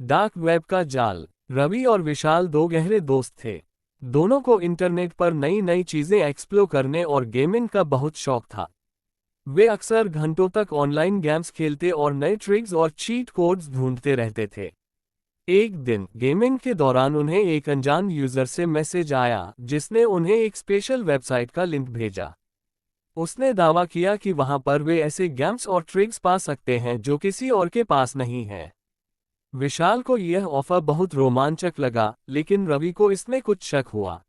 Dark web का जाल। रवि और विशाल दो गहरे दोस्त थे। दोनों को इंटरनेट पर नई नई चीजें एक्सप्लोर करने और गेमिंग का बहुत शौक था। वे अक्सर घंटों तक ऑनलाइन गेम्स खेलते और नए ट्रिक्स और चीट कोड्स ढूंढते रहते थे। एक दिन गेमिंग के दौरान उन्हें एक अनजान यूजर से मैसेज आया जिसने उन्हें एक स्पेशल वेबसाइट का लिंक भेजा। उसने दावा किया कि वहां पर वे ऐसे गेम्स और ट्रिक्स पा सकते हैं जो किसी और के पास नहीं है। विशाल को यह ऑफर बहुत रोमांचक लगा, लेकिन रवि को इसमें कुछ शक हुआ।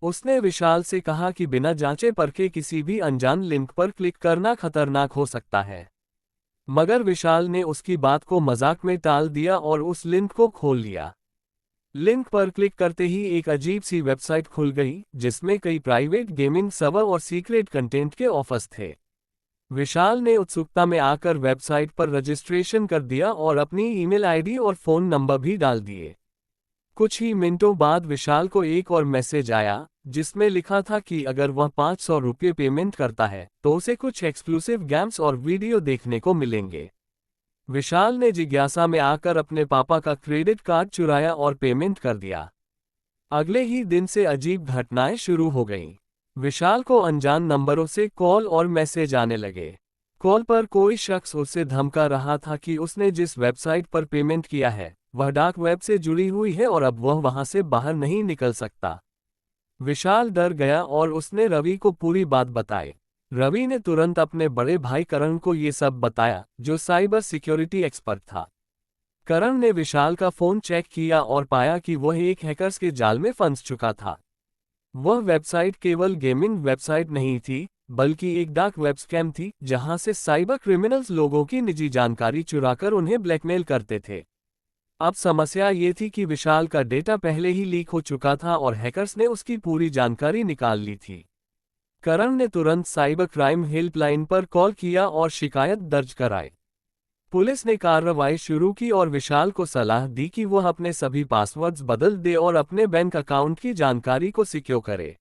उसने विशाल से कहा कि बिना जांचे परखे किसी भी अनजान लिंक पर क्लिक करना खतरनाक हो सकता है। मगर विशाल ने उसकी बात को मजाक में टाल दिया और उस लिंक को खोल लिया। लिंक पर क्लिक करते ही एक अजीब सी वेबसाइट खुल गई जिसमें कई प्राइवेट गेमिंग सर्वर और सीक्रेट कंटेंट के ऑफर्स थे। विशाल ने उत्सुकता में आकर वेबसाइट पर रजिस्ट्रेशन कर दिया और अपनी ईमेल आईडी और फ़ोन नंबर भी डाल दिए। कुछ ही मिनटों बाद विशाल को एक और मैसेज आया जिसमें लिखा था कि अगर वह 500 रुपये पेमेंट करता है तो उसे कुछ एक्सक्लूसिव गेम्स और वीडियो देखने को मिलेंगे। विशाल ने जिज्ञासा में आकर अपने पापा का क्रेडिट कार्ड चुराया और पेमेंट कर दिया। अगले ही दिन से अजीब घटनाएं शुरू हो गईं। विशाल को अनजान नंबरों से कॉल और मैसेज आने लगे। कॉल पर कोई शख्स उसे धमका रहा था कि उसने जिस वेबसाइट पर पेमेंट किया है वह डार्क वेब से जुड़ी हुई है और अब वह वहां से बाहर नहीं निकल सकता। विशाल डर गया और उसने रवि को पूरी बात बताई। रवि ने तुरंत अपने बड़े भाई करण को ये सब बताया, जो साइबर सिक्योरिटी एक्सपर्ट था। करण ने विशाल का फोन चेक किया और पाया कि वह एक हैकर्स के जाल में फंस चुका था। वह वेबसाइट केवल गेमिंग वेबसाइट नहीं थी, बल्कि एक डार्क वेब स्कैम थी जहां से साइबर क्रिमिनल्स लोगों की निजी जानकारी चुराकर उन्हें ब्लैकमेल करते थे। अब समस्या ये थी कि विशाल का डेटा पहले ही लीक हो चुका था और हैकर्स ने उसकी पूरी जानकारी निकाल ली थी। करण ने तुरंत साइबर क्राइम हेल्पलाइन पर कॉल किया और शिकायत दर्ज कराई। पुलिस ने कार्रवाई शुरू की और विशाल को सलाह दी कि वह अपने सभी पासवर्ड्स बदल दे और अपने बैंक अकाउंट की जानकारी को सिक्योर करे।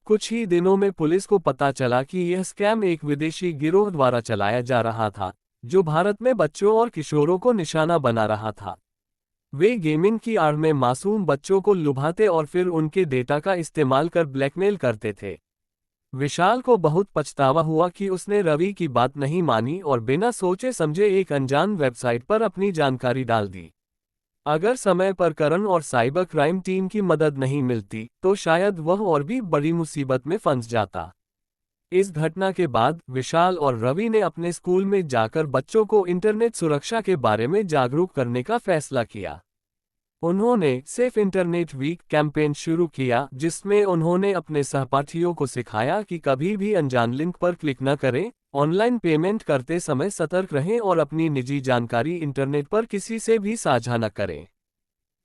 कुछ ही दिनों में पुलिस को पता चला कि यह स्कैम एक विदेशी गिरोह द्वारा चलाया जा रहा था, जो भारत में बच्चों और किशोरों को निशाना बना रहा था। वे गेमिंग की आड़ में मासूम बच्चों को लुभाते और फिर उनके डेटा का इस्तेमाल कर ब्लैकमेल करते थे। विशाल को बहुत पछतावा हुआ कि उसने रवि की बात नहीं मानी और बिना सोचे समझे एक अनजान वेबसाइट पर अपनी जानकारी डाल दी। अगर समय पर करण और साइबर क्राइम टीम की मदद नहीं मिलती तो शायद वह और भी बड़ी मुसीबत में फंस जाता। इस घटना के बाद विशाल और रवि ने अपने स्कूल में जाकर बच्चों को इंटरनेट सुरक्षा के बारे में जागरूक करने का फैसला किया। उन्होंने सेफ इंटरनेट वीक कैंपेन शुरू किया, जिसमें उन्होंने अपने सहपाठियों को सिखाया कि कभी भी अनजान लिंक पर क्लिक न करें, ऑनलाइन पेमेंट करते समय सतर्क रहें और अपनी निजी जानकारी इंटरनेट पर किसी से भी साझा न करें।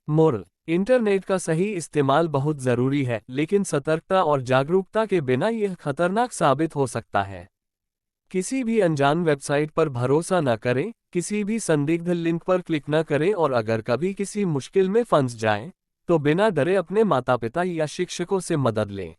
मोरल: इंटरनेट का सही इस्तेमाल बहुत ज़रूरी है, लेकिन सतर्कता और जागरूकता के बिना यह खतरनाक साबित हो सकता है। किसी भी अनजान वेबसाइट पर भरोसा न करें, किसी भी संदिग्ध लिंक पर क्लिक न करें और अगर कभी किसी मुश्किल में फंस जाएं, तो बिना डरे अपने माता-पिता या शिक्षकों से मदद लें।